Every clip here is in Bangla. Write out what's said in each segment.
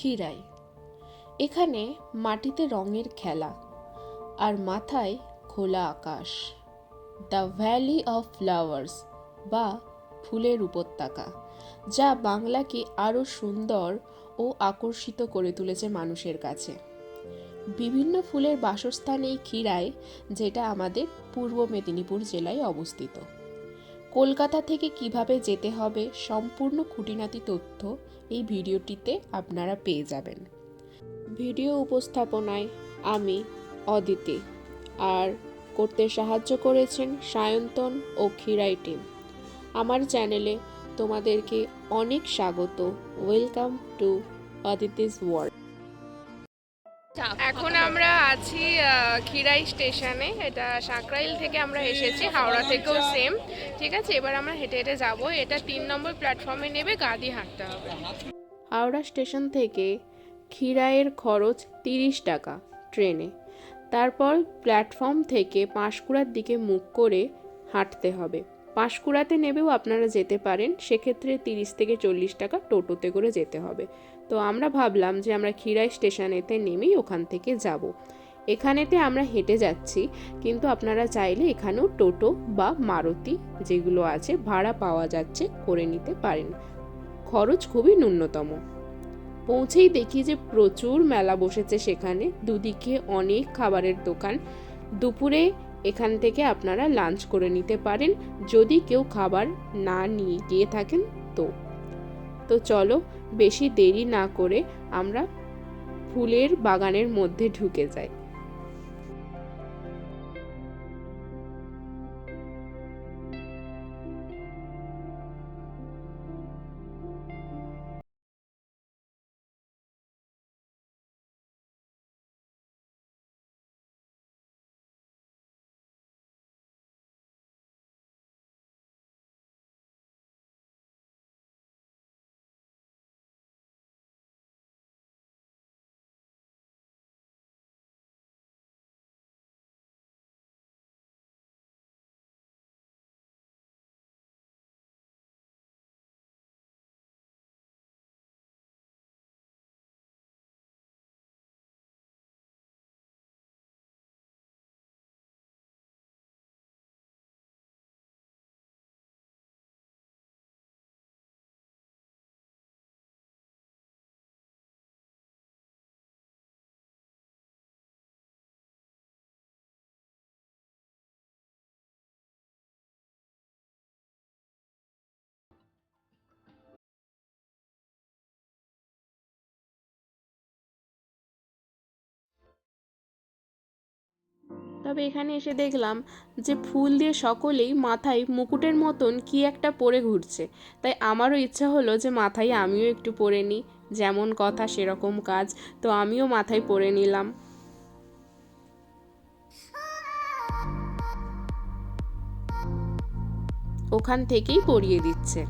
খিরাই। এখানে মাটিতে রঙের খেলা আর মাথায় খোলা আকাশ। দ্য ভ্যালি অফ ফ্লাওয়ার্স বা ফুলের উপত্যকা, যা বাংলাকে আরও সুন্দর ও আকর্ষিত করে তুলেছে মানুষের কাছে। বিভিন্ন ফুলের বাসস্থান এই খিরাই, যেটা আমাদের পূর্ব মেদিনীপুর জেলায় অবস্থিত। কলকাতা থেকে কিভাবে যেতে হবে সম্পূর্ণ খুঁটিনাটি তথ্য এই ভিডিওটিতে আপনারা পেয়ে যাবেন। ভিডিও উপস্থাপনায় আমি অদিতি, আর করতে সাহায্য করেছেন সায়ন্তন ও খিরাই টিম। আমার চ্যানেলে তোমাদেরকে অনেক স্বাগত। Welcome to Aditi's world. এখন আমরা আছি খিরাই স্টেশনে। এটা সাঁকরাইল থেকে আমরা এসেছি, হাওড়া থেকেও সেম। ঠিক আছে, এবার আমরা হেঁটে হেঁটে যাবো। এটা 3 নম্বর প্ল্যাটফর্মে নেবে, গা দিয়ে হাঁটতে হবে। হাওড়া স্টেশন থেকে খিরাইয়ের খরচ 30 টাকা ট্রেনে। তারপর প্ল্যাটফর্ম থেকে পাঁশকুড়ার দিকে মুখ করে হাঁটতে হবে। পাঁশকুড়াতে নেবেও আপনারা যেতে পারেন, সেক্ষেত্রে 30 থেকে 40 টাকা টোটোতে করে যেতে হবে। তো আমরা ভাবলাম যে আমরা খিরাই স্টেশনেতে নেমেই ওখান থেকে যাব। এখানেতে আমরা হেঁটে যাচ্ছি, কিন্তু আপনারা চাইলে এখানেও টোটো বা মারুতি যেগুলো আছে ভাড়া পাওয়া যাচ্ছে, করে নিতে পারেন। খরচ খুবই ন্যূনতম। পৌঁছেই দেখি যে প্রচুর মেলা বসেছে সেখানে, দুদিকে অনেক খাবারের দোকান। দুপুরে এখান থেকে আপনারা লাঞ্চ করে নিতে পারেন, যদি কেউ খাবার না নিয়ে গিয়ে থাকেন তো। চলো বেশি দেরি না করে আমরা ফুলের বাগানের মধ্যে ঢুকে যাই। তবে এখানে এসে দেখলাম যে ফুল দিয়ে সকলেই মাথায় মুকুটের মতন কি একটা পরে ঘুরছে। তাই আমারও ইচ্ছা হলো যে মাথায় আমিও একটু পরে নিই, যেমন কথা সেরকম কাজ। তো আমিও মাথায় পরে নিলাম। ওখান থেকেই পরিয়ে দিচ্ছে।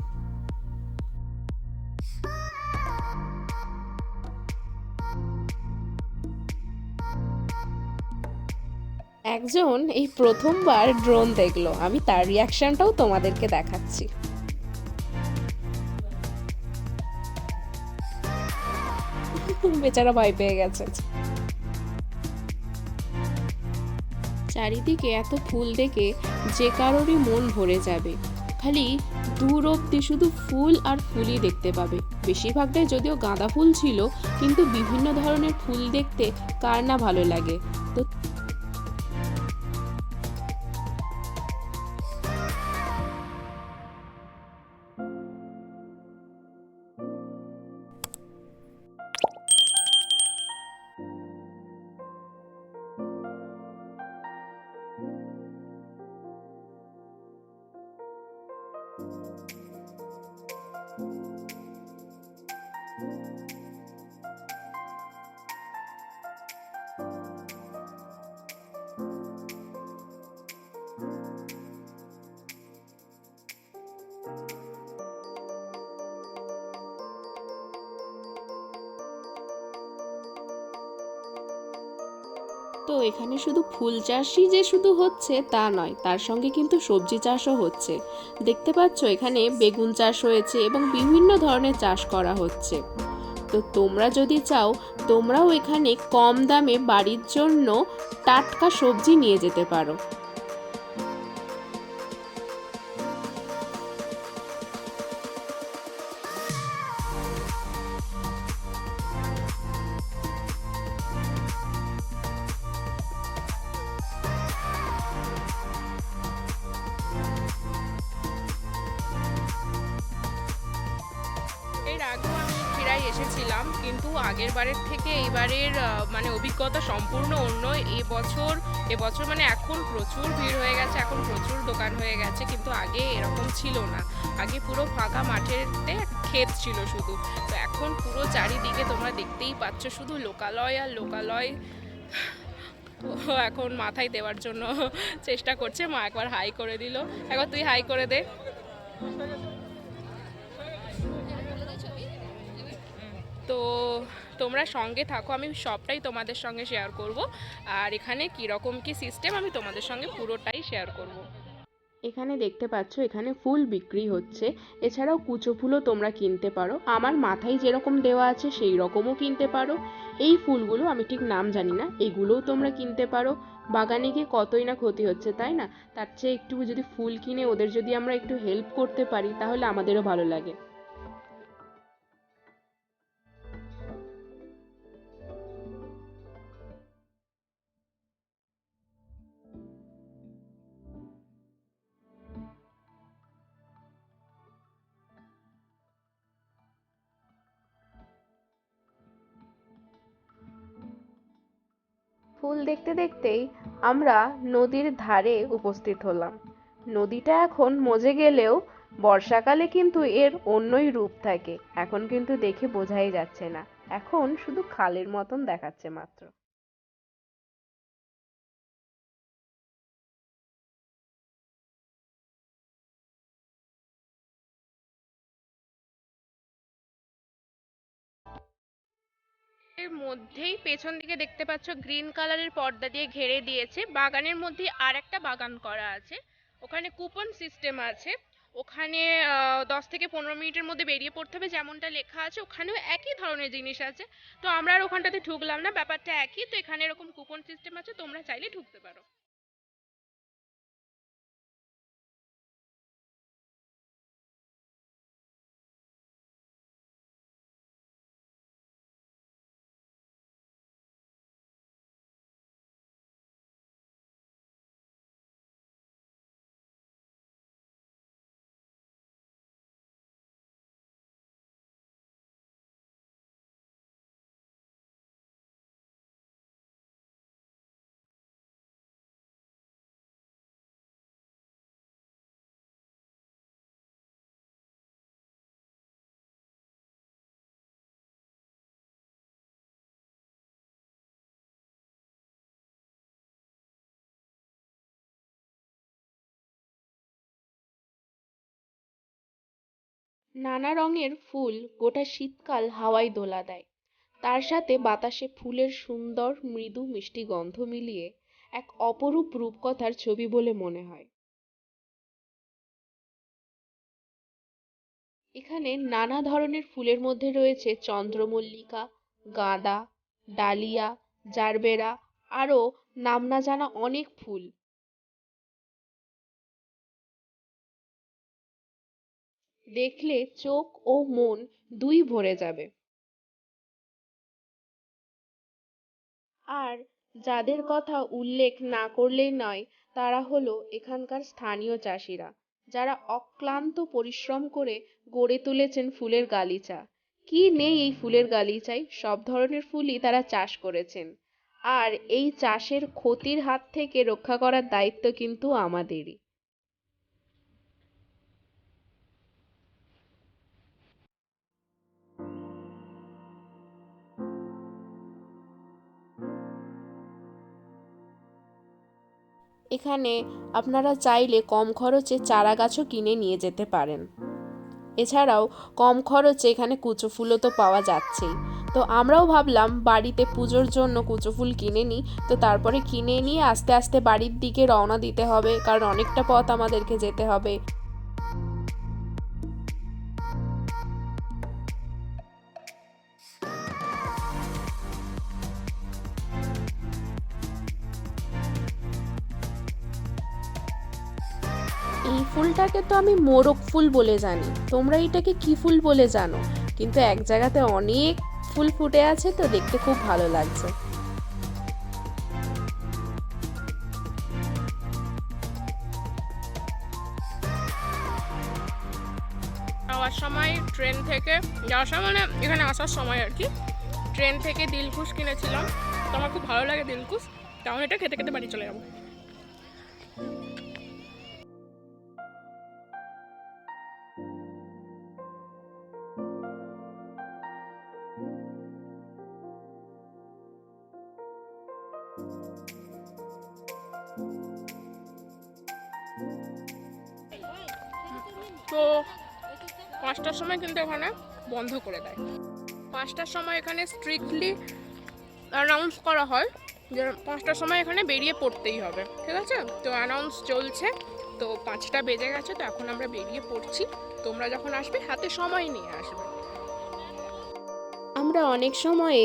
একজন এই প্রথমবার ড্রোন দেখলো, আমি তার রিয়াকশনটাও তোমাদেরকে দেখাচ্ছি। বেচারা ভয় পেয়ে গেছে। চারিদিকে এত ফুল দেখে যে কারোরই মন ভরে যাবে। খালি দূর অব্দি শুধু ফুল আর ফুলই দেখতে পাবে। বেশিরভাগটাই যদিও গাঁদা ফুল ছিল, কিন্তু বিভিন্ন ধরনের ফুল দেখতে কার না ভালো লাগে। তো এখানে শুধু ফুল চাষই যে শুধু হচ্ছে তা নয়, তার সঙ্গে কিন্তু সবজি চাষও হচ্ছে। দেখতে পাচ্ছ এখানে বেগুন চাষ হয়েছে এবং বিভিন্ন ধরনের চাষ করা হচ্ছে। তো তোমরা যদি চাও তোমরাও এখানে কম দামে বাড়ির জন্য টাটকা সবজি নিয়ে যেতে পারো। এর আগেও আমি খিরাই এসেছিলাম, কিন্তু আগের বারের থেকে এইবারের মানে অভিজ্ঞতা সম্পূর্ণ অন্য। এবছর মানে এখন প্রচুর ভিড় হয়ে গেছে, এখন প্রচুর দোকান হয়ে গেছে, কিন্তু আগে এরকম ছিল না। আগে পুরো ফাঁকা মাঠেতে ক্ষেত ছিল শুধু, তো এখন পুরো চারিদিকে তোমরা দেখতেই পাচ্ছ শুধু লোকালয় আর লোকালয়। তো এখন মাথায় দেওয়ার জন্য চেষ্টা করছে, মা একবার হাই করে দিল, একবার তুই হাই করে দে। তো তোমরা সঙ্গে থাকো, আমি সবটাই তোমাদের সঙ্গে শেয়ার করব, আর এখানে কীরকম কী সিস্টেম আমি তোমাদের সঙ্গে পুরোটাই শেয়ার করব। এখানে দেখতে পাচ্ছ এখানে ফুল বিক্রি হচ্ছে, এছাড়াও কুচো ফুলও তোমরা কিনতে পারো। আমার মাথায় যেরকম দেওয়া আছে সেই রকমও কিনতে পারো। এই ফুলগুলো আমি ঠিক নাম জানি না, এগুলোও তোমরা কিনতে পারো। বাগানে গিয়ে কতই না ক্ষতি হচ্ছে, তাই না? তার চেয়ে একটু যদি ফুল কিনে ওদের যদি আমরা একটু হেল্প করতে পারি তাহলে আমাদেরও ভালো লাগে। ফুল দেখতে দেখতেই আমরা নদীর ধারে উপস্থিত হলাম। নদীটা এখন মজে গেলেও বর্ষাকালে কিন্তু এর অন্যই রূপ থাকে। এখন কিন্তু দেখে বোঝাই যাচ্ছে না, এখন শুধু খালের মতন দেখাচ্ছে মাত্র। এর মধ্যেই পেছন দিকে দেখতে পাচ্ছ গ্রিন কালারের পর্দা দিয়ে ঘেরে দিয়েছে। বাগানের মধ্যে আর একটা বাগান করা আছে, ওখানে কুপন সিস্টেম আছে। ওখানে 10 থেকে 15 মিনিটের মধ্যে বেরিয়ে পড়তে হবে, যেমনটা লেখা আছে। ওখানেও একই ধরনের জিনিস আছে, তো আমরা আর ওখানটাতে ঢুকলাম না, ব্যাপারটা একই। তো এখানে এরকম কুপন সিস্টেম আছে, তোমরা চাইলে ঢুকতে পারো। নানা রঙের ফুল গোটা শীতকাল হাওয়ায় দোলা দেয়। তার সাথে বাতাসে ফুলের সুন্দর মৃদু মিষ্টি গন্ধ মিলিয়ে এক অপরূপ রূপকথার ছবি বলে মনে হয়। এখানে নানা ধরনের ফুলের মধ্যে রয়েছে চন্দ্রমল্লিকা, গাঁদা, ডালিয়া, জারবেরা, আরও নাম না জানা অনেক ফুল। দেখলে চোখ ও মন দুই ভরে যাবে। আর যাদের কথা উল্লেখ না করলেই নয় তারা হলো এখানকার স্থানীয় চাষিরা, যারা অক্লান্ত পরিশ্রম করে গড়ে তুলেছেন ফুলের গালিচা। কি নেই এই ফুলের গালিচায়, সব ধরনের ফুলই তারা চাষ করেছেন। আর এই চাষের ক্ষতির হাত থেকে রক্ষা করার দায়িত্ব কিন্তু আমাদেরই। এখানে আপনারা চাইলে কম খরচে চারা গাছও কিনে নিয়ে যেতে পারেন। এছাড়াও কম খরচে এখানে কুচো ফুলও তো পাওয়া যাচ্ছেই। তো আমরাও ভাবলাম বাড়িতে পুজোর জন্য কুচো ফুল কিনে নিই। তো তারপরে কিনে নিয়ে আস্তে আস্তে বাড়ির দিকে রওনা দিতে হবে, কারণ অনেকটা পথ আমাদেরকে যেতে হবে। ফুলটাকে তো আমি মোরগ ফুল বলে জানি, তোমরা এটাকে কি ফুল বলে জানো? কিন্তু এক জায়গাতে অনেক ফুল ফুটে আছে, তো দেখতে খুব ভালো লাগছে। যাওয়ার সময় ট্রেন থেকে, যাওয়ার সময় মানে এখানে আসার সময় আর কি, ট্রেন থেকে দিলখুশ কিনেছিলাম। তো আমার খুব ভালো লাগে দিলখুশ, কারণ এটা খেতে খেতে বাড়ি চলে যাবো। তো 5টার সময় কিন্তু এখানে বন্ধ করে দেয়। 5টার সময় এখানে স্ট্রিক্টলি অ্যানাউন্স করা হয় যে 5টার সময় এখানে বেরিয়ে পড়তেই হবে, ঠিক আছে? তো অ্যানাউন্স চলছে, তো 5টা বেজে গেছে, তো এখন আমরা বেরিয়ে পড়ছি। তোমরা যখন আসবে হাতে সময় নিয়ে আসবে। আমরা অনেক সময়ে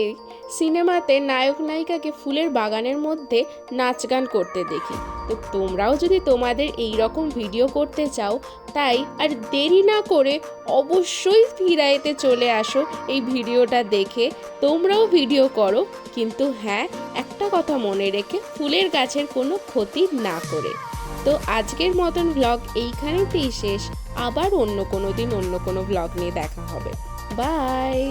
সিনেমাতে নায়ক নায়িকাকে ফুলের বাগানের মধ্যে নাচ গান করতে দেখি। তো তোমরাও যদি তোমাদের এই রকম ভিডিও করতে চাও, তাই আর দেরি না করে অবশ্যই খিরাইতে চলে আসো এই ভিডিওটা দেখে। তোমরাও ভিডিও করো, কিন্তু হ্যাঁ, একটা কথা মনে রেখে ফুলের গাছের কোনো ক্ষতি না করে। তো আজকের মতন ব্লগ এইখানেতেই শেষ। আবার অন্য কোনো দিন অন্য কোনো ব্লগ নিয়ে দেখা হবে। বাই।